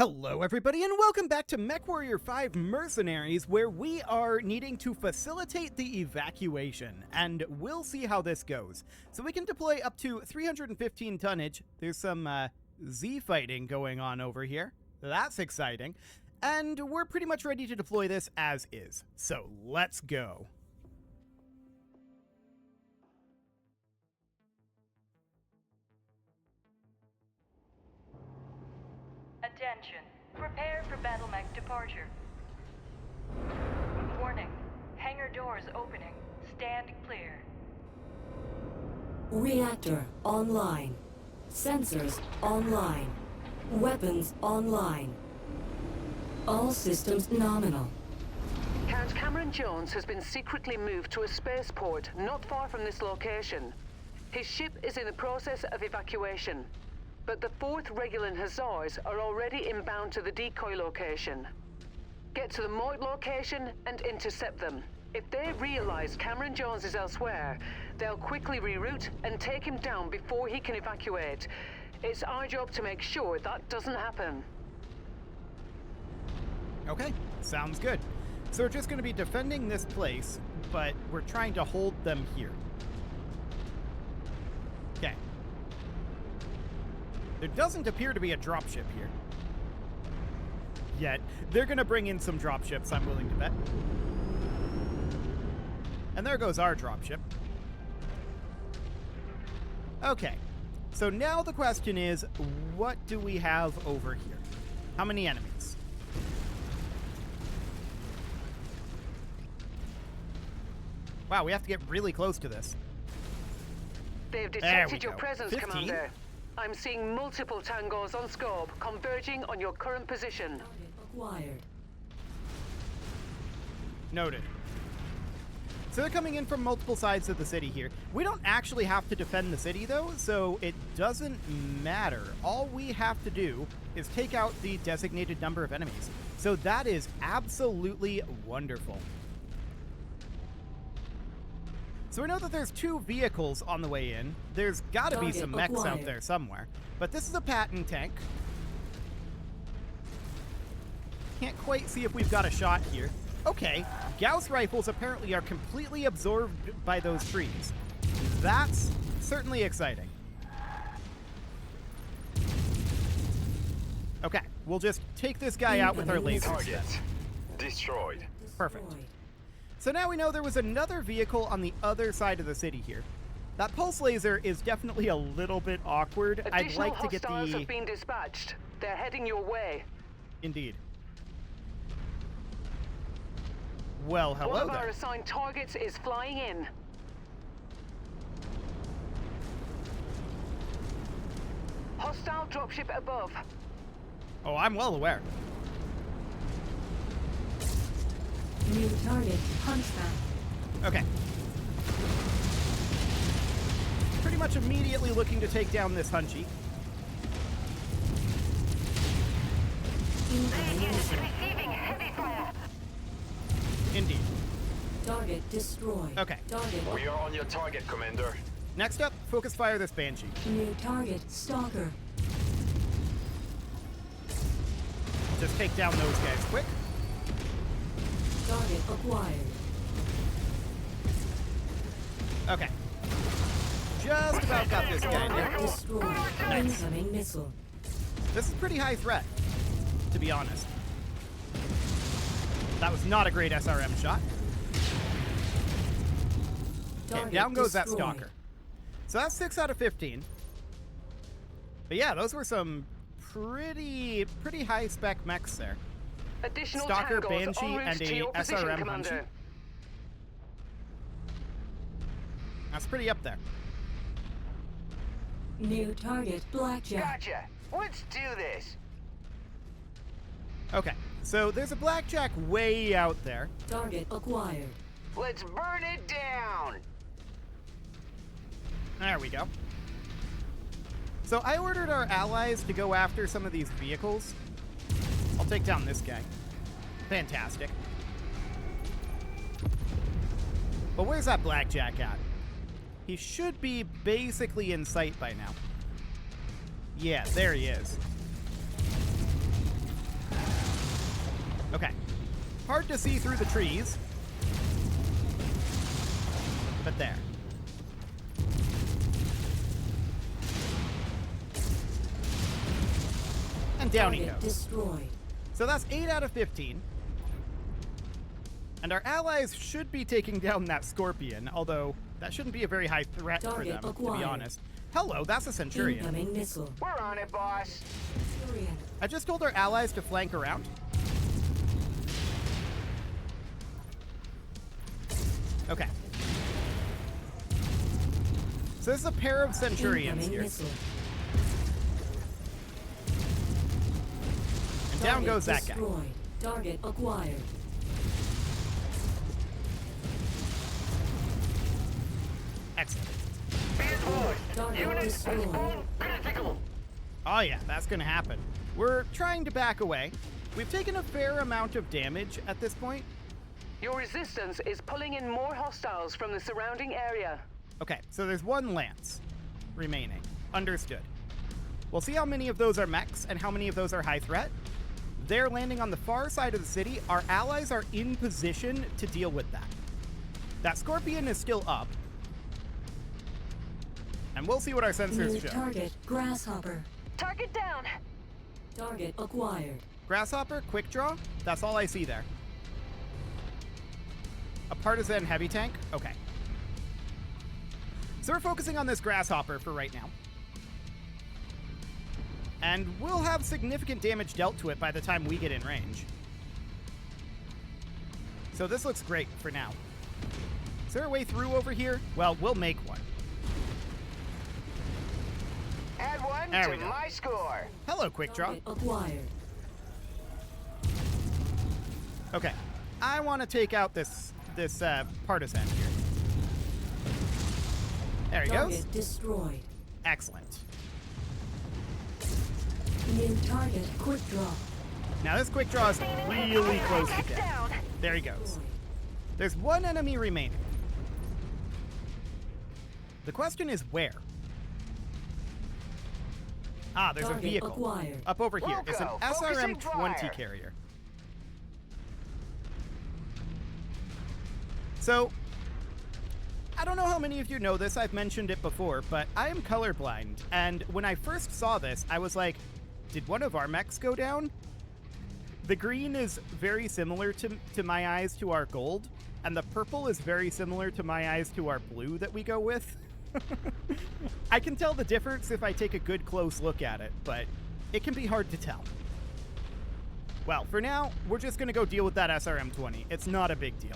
Hello everybody and welcome back to MechWarrior 5 Mercenaries, where we are needing to facilitate the evacuation, and we'll see how this goes. So we can deploy up to 315 tonnage. There's some Z fighting going on over here. That's exciting. And we're pretty much ready to deploy this as is. So let's go. Attention. Prepare for battle mech departure. Warning. Hangar doors opening. Stand clear. Reactor online. Sensors online. Weapons online. All systems nominal. Count Cameron Jones has been secretly moved to a spaceport not far from this location. His ship is in the process of evacuation. But the 4th Regulan Hussars are already inbound to the decoy location. Get to the Moit location and intercept them. If they realize Cameron Jones is elsewhere, they'll quickly reroute and take him down before he can evacuate. It's our job to make sure that doesn't happen. Okay, sounds good. So we're just going to be defending this place, but we're trying to hold them here. Okay. There doesn't appear to be a dropship here. Yet. They're going to bring in some dropships, I'm willing to bet. And there goes our dropship. Okay. So now the question is, what do we have over here? How many enemies? Wow, we have to get really close to this. They've detected your 15? presence, Commander. I'm seeing multiple tangos on scope, converging on your current position. Acquired. Noted. So they're coming in from multiple sides of the city here. We don't actually have to defend the city, though, so it doesn't matter. All we have to do is take out the designated number of enemies. So that is absolutely wonderful. So we know that there's 2 vehicles on the way in. There's got to be some mechs out there somewhere. But this is a Patton tank. Can't quite see if we've got a shot here. Okay, Gauss rifles apparently are completely absorbed by those trees. That's certainly exciting. Okay, we'll just take this guy out with our lasers. Target destroyed. Perfect. So now we know there was another vehicle on the other side of the city here. That pulse laser is definitely a little bit awkward. I'd like to get the... hostiles have been dispatched. They're heading your way. Indeed. Well, hello One of our there. assigned targets is flying in. Hostile dropship above. Oh, I'm well aware. New target, Hunchback. Okay. Pretty much immediately looking to take down this Hunchy. Receiving heavy fire. Indeed. Target destroyed. Okay. Target. We are on your target, Commander. Next up, focus fire this Banshee. New target, Stalker. Just take down those guys quick. Target acquired. Okay. Just about got this guy Target down. destroyed. Nice. Incoming missile. This is pretty high threat, to be honest. That was not a great SRM shot. Okay, Target down goes that destroyed. Stalker. So that's 6 out of 15. But yeah, those were some pretty high spec mechs there. Additional Stalker, tangos Banshee, en route and to a your position, SRM Commander. Hunchy. That's pretty up there. New target, Blackjack. Gotcha. Let's do this. Okay, so there's a Blackjack way out there. Target acquired. Let's burn it down. There we go. So I ordered our allies to go after some of these vehicles. I'll take down this guy. Fantastic. But where's that Blackjack at? He should be basically in sight by now. Yeah, there he is. Okay. Hard to see through the trees. But there. And down he Target goes. destroyed. So that's 8 out of 15. And our allies should be taking down that Scorpion, although that shouldn't be a very high threat for Target them, to acquired. be honest. Hello, that's a Centurion. Incoming missile. We're on it, boss. Centurion. I just told our allies to flank around. Okay. So this is a pair of Centurions Incoming here. missile. And down Target goes that guy. destroyed. Target acquired. Excellent. Target destroyed. Oh yeah, that's gonna happen. We're trying to back away. We've taken a fair amount of damage at this point. Your resistance is pulling in more hostiles from the surrounding area. Okay, so there's one lance remaining. Understood. We'll see how many of those are mechs and how many of those are high threat. They're landing on the far side of the city. Our allies are in position to deal with that. That Scorpion is still up. And we'll see what our sensors New show. target Grasshopper. Target down. Target acquired. Grasshopper, quick draw. That's all I see there. A partisan heavy tank? Okay. So we're focusing on this Grasshopper for right now. And we'll have significant damage dealt to it by the time we get in range. So this looks great for now. Is there a way through over here? Well, we'll make one. Add one There we to go. my score. Hello, quick draw. Target acquired. Okay. I want to take out this partisan here. There he goes. Target destroyed. Excellent. New target quick draw. Now this quick draw is really close to death. Down. There he goes. There's one enemy remaining. The question is where? Ah, there's a Target vehicle. acquired. Up over here. It's an Wilco, focusing SRM-20 fire. carrier. So, I don't know how many of you know this, I've mentioned it before, but I am colorblind, and when I first saw this, I was like, did one of our mechs go down? The green is very similar to my eyes to our gold, and the purple is very similar to my eyes to our blue that we go with. I can tell the difference if I take a good close look at it, but it can be hard to tell. Well, for now, we're just going to go deal with that SRM-20. It's not a big deal.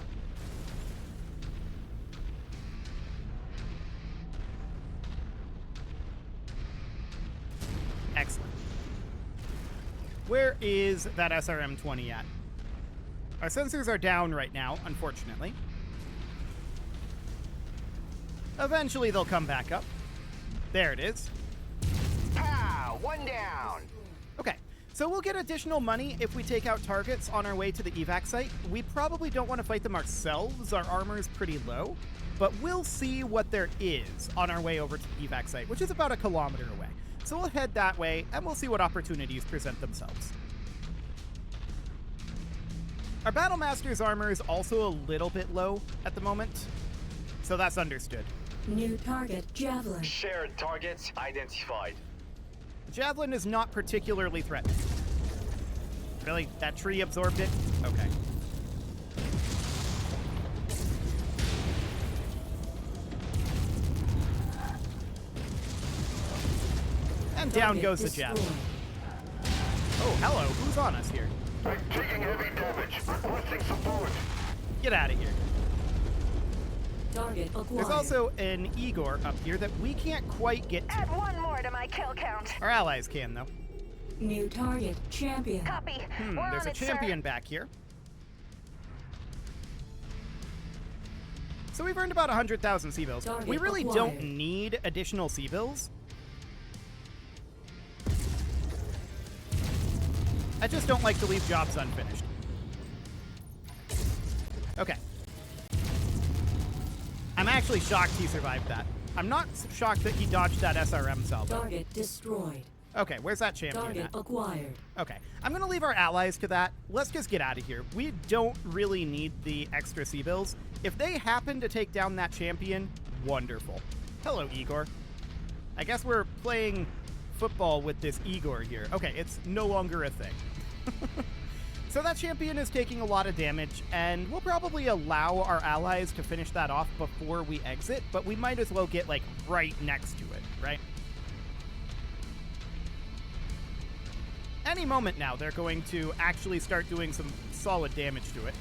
Excellent. Where is that SRM-20 at? Our sensors are down right now, unfortunately. Eventually they'll come back up. There it is. Pow! One down. Okay, so we'll get additional money if we take out targets on our way to the evac site. We probably don't want to fight them ourselves. Our armor is pretty low. But we'll see what there is on our way over to the evac site, which is about 1 kilometer away. So we'll head that way, and we'll see what opportunities present themselves. Our Battlemaster's armor is also a little bit low at the moment, so that's understood. New target Javelin. Shared targets identified. Javelin is not particularly threatening. Really? That tree absorbed it? Okay. And down Target goes the destroyed. Javelin. Oh, hello. Who's on us here? I'm taking heavy damage. Requesting support. Get out of here. Target acquired. There's also an Igor up here that we can't quite get to. Add one more to my kill count. Our allies can, though. New target Champion. Copy. We're There's on a it, sir. champion back here. So we've earned about 100,000 C-bills. Target We really acquired. don't need additional C-bills. I just don't like to leave jobs unfinished. Okay. I'm actually shocked he survived that. I'm not shocked that he dodged that SRM salvo. Target destroyed. Okay, where's that champion Target at? acquired. Okay, I'm gonna leave our allies to that. Let's just get out of here. We don't really need the extra C-bills. If they happen to take down that champion, wonderful. Hello, Igor. I guess we're playing football with this Igor here. Okay, it's no longer a thing. So that champion is taking a lot of damage, and we'll probably allow our allies to finish that off before we exit, but we might as well get, like, right next to it, right? Any moment now, they're going to actually start doing some solid damage to it.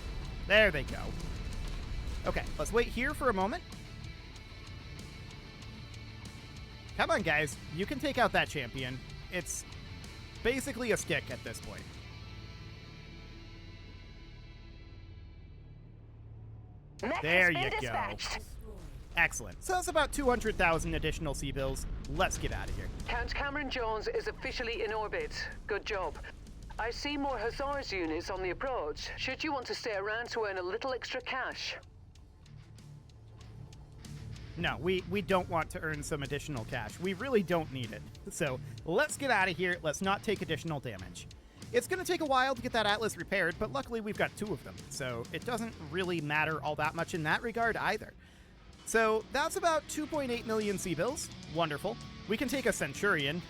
There they go. Okay, let's wait here for a moment. Come on, guys. You can take out that champion. It's basically a stick at this point. Mech There has been you go. dispatched. Excellent. So that's about 200,000 additional C-bills. Let's get out of here. Count Cameron Jones is officially in orbit. Good job. I see more Hussars units on the approach. Should you want to stay around to earn a little extra cash? No, we don't want to earn some additional cash. We really don't need it. So let's get out of here. Let's not take additional damage. It's going to take a while to get that Atlas repaired, but luckily we've got 2 of them. So it doesn't really matter all that much in that regard either. So that's about 2.8 million C-bills. Wonderful. We can take a Centurion.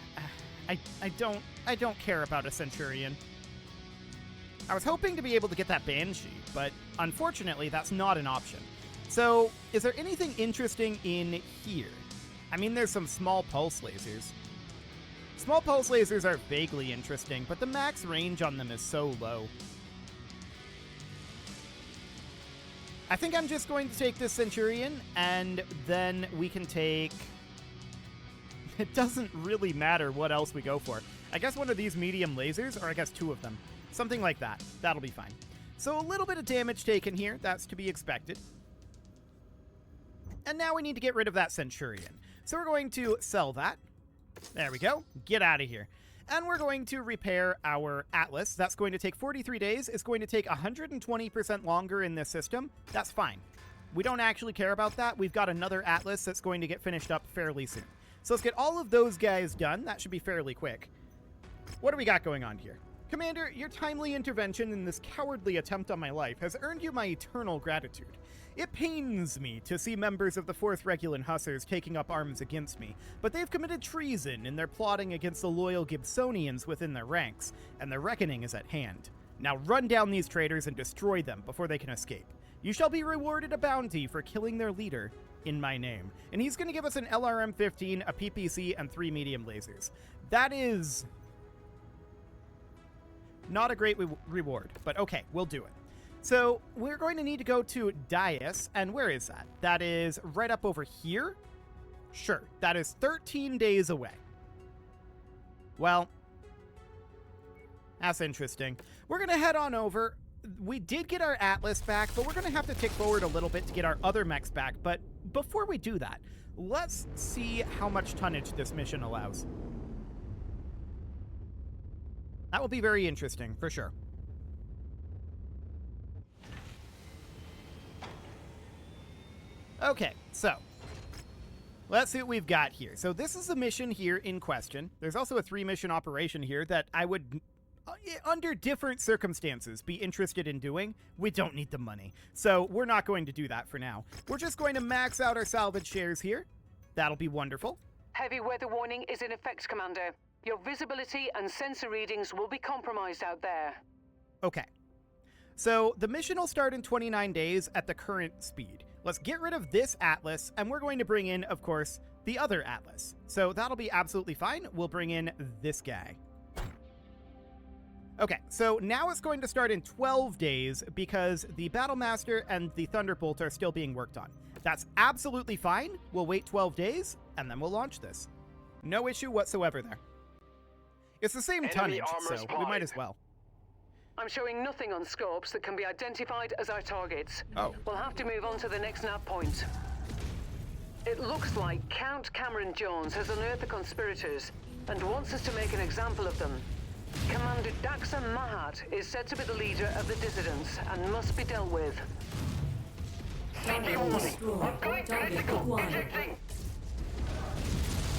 I don't care about a Centurion. I was hoping to be able to get that Banshee, but unfortunately that's not an option. So, is there anything interesting in here? I mean, there's some small pulse lasers. Small pulse lasers are vaguely interesting, but the max range on them is so low. I think I'm just going to take this Centurion, and then we can take... It doesn't really matter what else we go for. I guess one of these medium lasers, or I guess 2 of them. Something like that. That'll be fine. So a little bit of damage taken here. That's to be expected. And now we need to get rid of that Centurion. So we're going to sell that. There we go. Get out of here. And we're going to repair our Atlas. That's going to take 43 days. It's going to take 120% longer in this system. That's fine. We don't actually care about that. We've got another Atlas that's going to get finished up fairly soon. So let's get all of those guys done. That should be fairly quick. What do we got going on here? Commander, your timely intervention in this cowardly attempt on my life has earned you my eternal gratitude. It pains me to see members of the 4th Regulan Hussars taking up arms against me, but they've committed treason in their plotting against the loyal Gibsonians within their ranks, and the reckoning is at hand. Now run down these traitors and destroy them before they can escape. You shall be rewarded a bounty for killing their leader in my name. And he's going to give us an LRM-15, a PPC, and 3 medium lasers. That is not a great reward, but okay, we'll do it. So we're going to need to go to Dias, and where is that? That is right up over here? Sure, that is 13 days away. Well, that's interesting. We're going to head on over. We did get our Atlas back, but we're going to have to tick forward a little bit to get our other mechs back. But before we do that, let's see how much tonnage this mission allows. That will be very interesting, for sure. Okay, so let's see what we've got here. So this is a mission here in question. There's also a 3-mission operation here that I would, under different circumstances, be interested in doing. We don't need the money, so we're not going to do that for now. We're just going to max out our salvage shares here. That'll be wonderful. Heavy weather warning is in effect, Commander. Your visibility and sensor readings will be compromised out there. Okay. So the mission will start in 29 days at the current speed. Let's get rid of this Atlas, and we're going to bring in, of course, the other Atlas. So that'll be absolutely fine. We'll bring in this guy. Okay, so now it's going to start in 12 days because the Battlemaster and the Thunderbolt are still being worked on. That's absolutely fine. We'll wait 12 days, and then we'll launch this. No issue whatsoever there. It's the same Enemy tonnage, armor so we might spotted. as well. I'm showing nothing on scopes that can be identified as our targets. Oh. We'll have to move on to the next nav point. It looks like Count Cameron Jones has unearthed the conspirators and wants us to make an example of them. Commander Daxa Mahat is said to be the leader of the dissidents and must be dealt with. Target destroyed. Target acquired.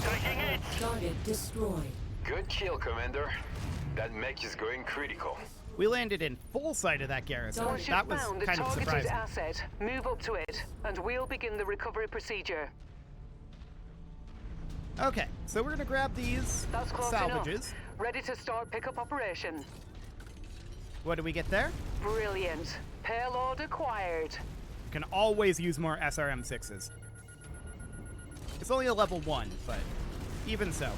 Taking it. Target destroyed. Good kill, Commander. That mech is going critical. We landed in full sight of that garrison. Once That you've was found the kind of targeted surprising. asset, move up to it, and we'll begin the recovery procedure. Okay, so we're gonna grab these That's close salvages. enough. Ready to start pickup operation. What do we get there? Brilliant. Payload acquired. Can always use more SRM6s. It's only a level 1, but even so.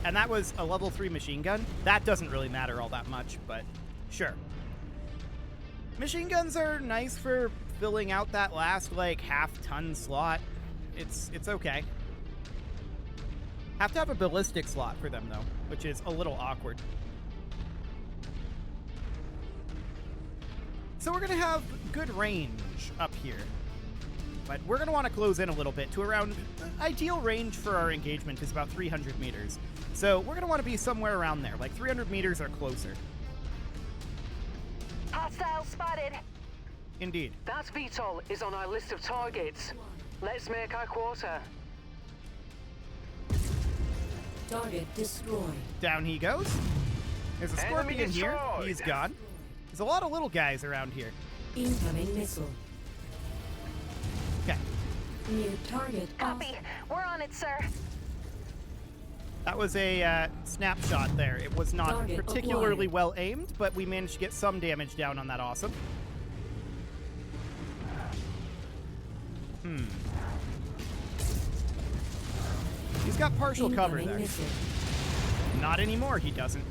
And that was a level 3 machine gun. That doesn't really matter all that much, but sure. Machine guns are nice for filling out that last, like, half-ton slot. It's okay. Have to have a ballistic slot for them, though, which is a little awkward. So we're going to have good range up here. But we're going to want to close in a little bit to around... Ideal range for our engagement is about 300 meters. So we're going to want to be somewhere around there, like 300 meters or closer. Hostile spotted. Indeed. That VTOL is on our list of targets. Let's make our quota. Target destroyed. Down he goes. There's a Enemy scorpion here. destroyed. He's gone. There's a lot of little guys around here. Incoming missile. Okay. New target. Copy. We're on it, sir. That was a snapshot there. It was not Target particularly acquired. well aimed, but we managed to get some damage down on that awesome. He's got partial cover Incoming there. missile. Not anymore, he doesn't.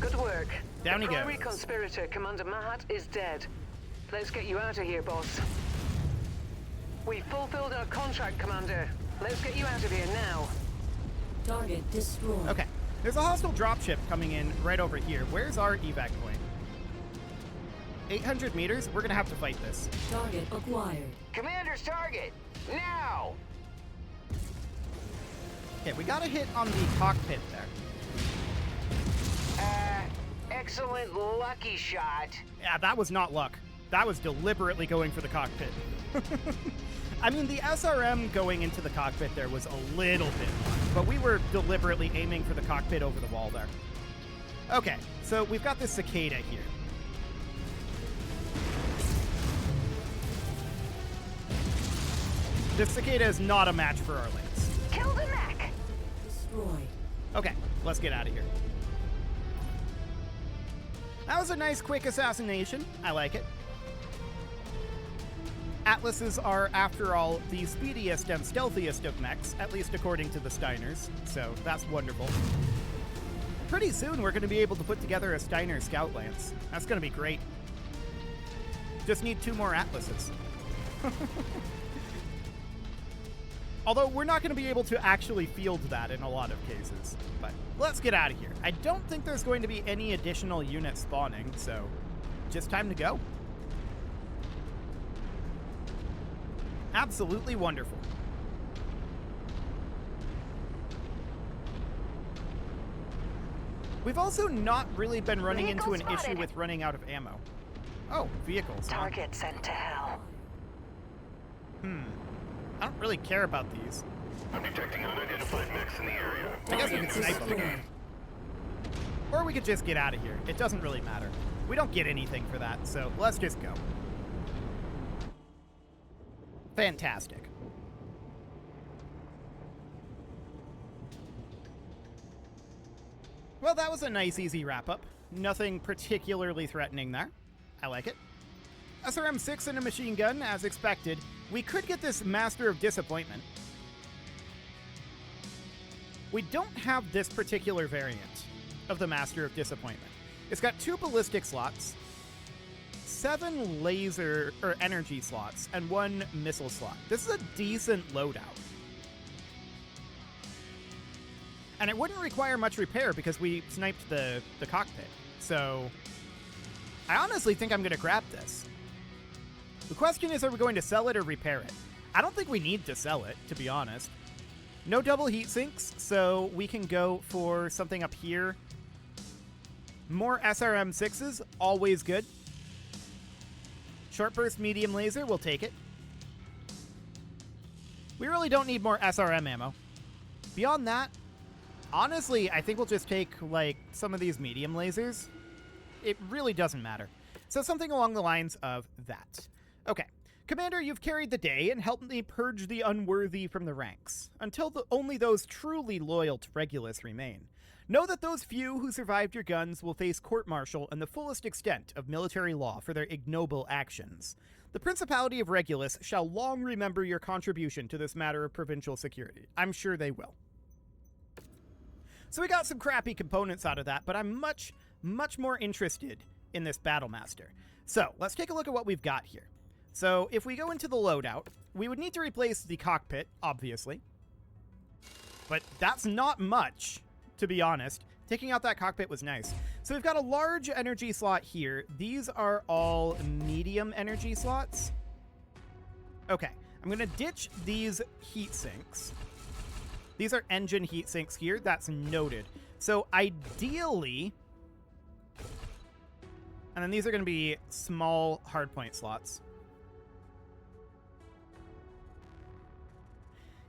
Good work. Down the he primary goes. conspirator, Commander Mahat, is dead. Let's get you out of here, boss. We fulfilled our contract, Commander. Let's get you out of here now. Target destroyed. Okay. There's a hostile dropship coming in right over here. Where's our evac point? 800 meters? We're going to have to fight this. Target acquired. Commander's target! Now! Okay, we got a hit on the cockpit there. Excellent lucky shot. Yeah, that was not luck. That was deliberately going for the cockpit. I mean, the SRM going into the cockpit there was a little bit luck, but we were deliberately aiming for the cockpit over the wall there. Okay, so we've got this cicada here. This cicada is not a match for our links. Kill the mech. Destroyed. Okay, let's get out of here. That was a nice, quick assassination. I like it. Atlases are, after all, the speediest and stealthiest of mechs, at least according to the Steiners, so that's wonderful. Pretty soon we're going to be able to put together a Steiner Scout Lance. That's going to be great. Just need 2 more Atlases. Although we're not going to be able to actually field that in a lot of cases. But let's get out of here. I don't think there's going to be any additional units spawning, so just time to go. Absolutely wonderful. We've also not really been running into an Vehicle issue spotted. with running out of ammo. Oh, vehicles. huh? Target sent to hell. I don't really care about these. I'm detecting unidentified mechs in the area. I guess we could snipe them. Destroyed. Or we could just get out of here. It doesn't really matter. We don't get anything for that, so let's just go. Fantastic. Well, that was a nice, easy wrap-up. Nothing particularly threatening there. I like it. SRM-6 and a machine gun, as expected. We could get this Master of Disappointment. We don't have this particular variant of the Master of Disappointment. It's got 2 ballistic slots, 7 laser or energy slots, and 1 missile slot. This is a decent loadout. And it wouldn't require much repair because we sniped the cockpit. So I honestly think I'm going to grab this. The question is, are we going to sell it or repair it? I don't think we need to sell it, to be honest. No double heat sinks, so we can go for something up here. More SRM-6s, always good. Short burst medium laser, we'll take it. We really don't need more SRM ammo. Beyond that, honestly, I think we'll just take, like, some of these medium lasers. It really doesn't matter. So something along the lines of that. Okay. Commander, you've carried the day and helped me purge the unworthy from the ranks, until only those truly loyal to Regulus remain. Know that those few who survived your guns will face court-martial and the fullest extent of military law for their ignoble actions. The Principality of Regulus shall long remember your contribution to this matter of provincial security. I'm sure they will. So we got some crappy components out of that, but I'm much, much more interested in this Battlemaster. So let's take a look at what we've got here. So if we go into the loadout, we would need to replace the cockpit, obviously. But that's not much, to be honest. Taking out that cockpit was nice. So we've got a large energy slot here. These are all medium energy slots. Okay, I'm going to ditch these heat sinks. These are engine heat sinks here. That's noted. So ideally... And then these are going to be small hardpoint slots.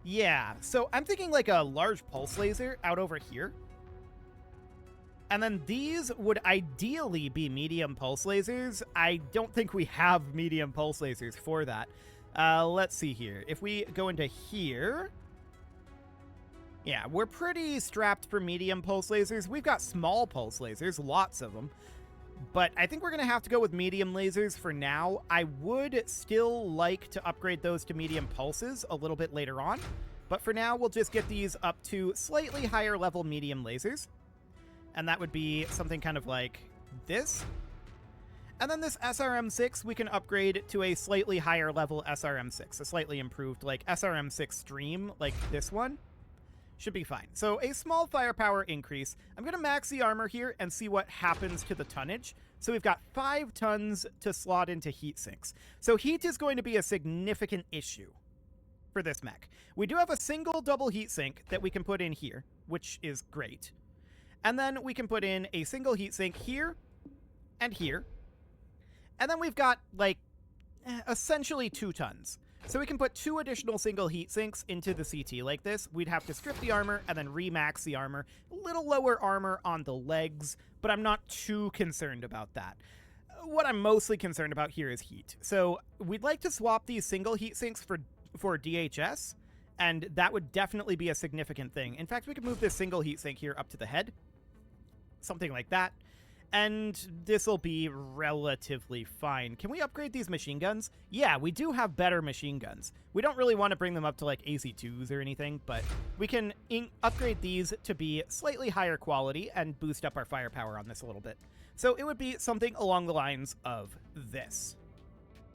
Yeah, so I'm thinking like a large pulse laser out over here. And then these would ideally be medium pulse lasers. I don't think we have medium pulse lasers for that. Let's see here. If we go into here... Yeah, we're pretty strapped for medium pulse lasers. We've got small pulse lasers, lots of them. But I think we're going to have to go with medium lasers for now. I would still like to upgrade those to medium pulses a little bit later on. But for now, we'll just get these up to slightly higher level medium lasers. And that would be something kind of like this. And then this SRM-6, we can upgrade to a slightly higher level SRM-6. A slightly improved, like, SRM-6 Stream, like this one. Should be fine. So a small firepower increase. I'm going to max the armor here and see what happens to the tonnage. So we've got 5 tons to slot into heat sinks. So heat is going to be a significant issue for this mech. We do have a single double heat sink that we can put in here, which is great. And then we can put in a single heat sink here and here. And then we've got, like, essentially 2 tons. So we can put 2 additional single heat sinks into the CT like this. We'd have to strip the armor and then remax the armor. A little lower armor on the legs, but I'm not too concerned about that. What I'm mostly concerned about here is heat. So we'd like to swap these single heat sinks for DHS, and that would definitely be a significant thing. In fact, we could move this single heat sink here up to the head. Something like that. And this will be relatively fine. Can we upgrade these machine guns? Yeah, we do have better machine guns. We don't really want to bring them up to like AC2s or anything, but we can upgrade these to be slightly higher quality and boost up our firepower on this a little bit. So it would be something along the lines of this.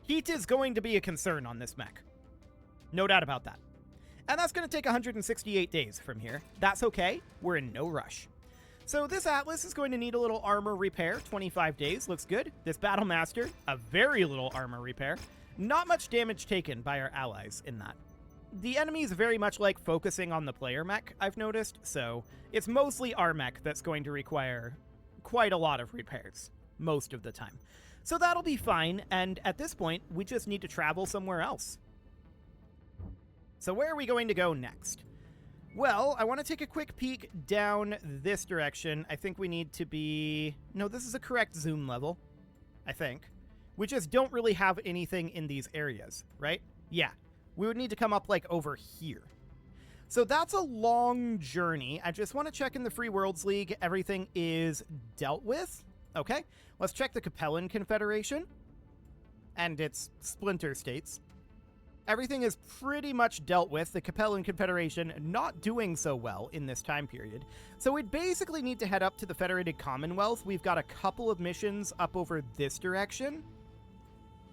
Heat is going to be a concern on this mech. No doubt about that. And that's going to take 168 days from here. That's okay. We're in no rush. So this Atlas is going to need a little armor repair. 25 days, looks good. This Battlemaster, a very little armor repair. Not much damage taken by our allies in that. The enemy is very much like focusing on the player mech, I've noticed, so it's mostly our mech that's going to require quite a lot of repairs, most of the time. So that'll be fine, and at this point, we just need to travel somewhere else. So where are we going to go next? Well, I want to take a quick peek down this direction. I think we need to be... No, this is a correct zoom level, I think. We just don't really have anything in these areas, right? Yeah, we would need to come up, like, over here. So that's a long journey. I just want to check in the Free Worlds League. Everything is dealt with. Okay, let's check the Capellan Confederation and its splinter states. Everything is pretty much dealt with. The Capellan Confederation not doing so well in this time period. So we'd basically need to head up to the Federated Commonwealth. We've got a couple of missions up over this direction.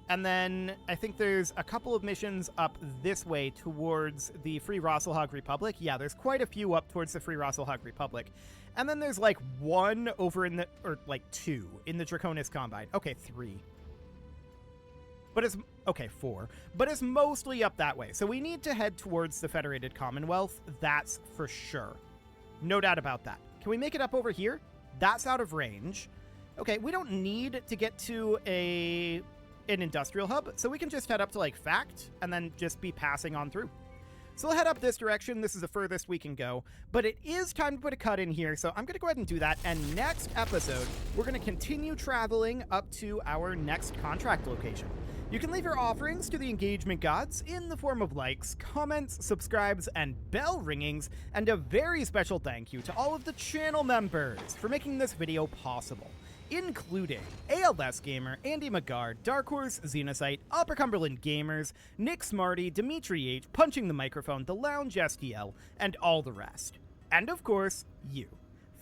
And then I think there's a couple of missions up this way towards the Free Rosselhog Republic. Yeah, there's quite a few up towards the Free Rosselhog Republic. And then there's like 1 over in the, or like 2 in the Draconis Combine. Okay, 3. But it's, okay, 4. But it's mostly up that way. So we need to head towards the Federated Commonwealth. That's for sure. No doubt about that. Can we make it up over here? That's out of range. Okay, we don't need to get to an industrial hub, so we can just head up to, like, Fact, and then just be passing on through. So we'll head up this direction. This is the furthest we can go, but it is time to put a cut in here, so I'm going to go ahead and do that. And next episode, we're going to continue traveling up to our next contract location. You can leave your offerings to the engagement gods in the form of likes, comments, subscribes, and bell ringings, and a very special thank you to all of the channel members for making this video possible, including ALS Gamer, Andy McGar, Dark Horse, Xenocyte, Upper Cumberland Gamers, Nick Smarty, Dimitri H, Punching the Microphone, The Lounge STL, and all the rest. And of course, you.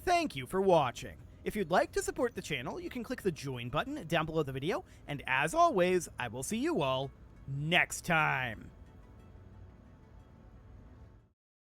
Thank you for watching. If you'd like to support the channel, you can click the join button down below the video, and as always, I will see you all next time.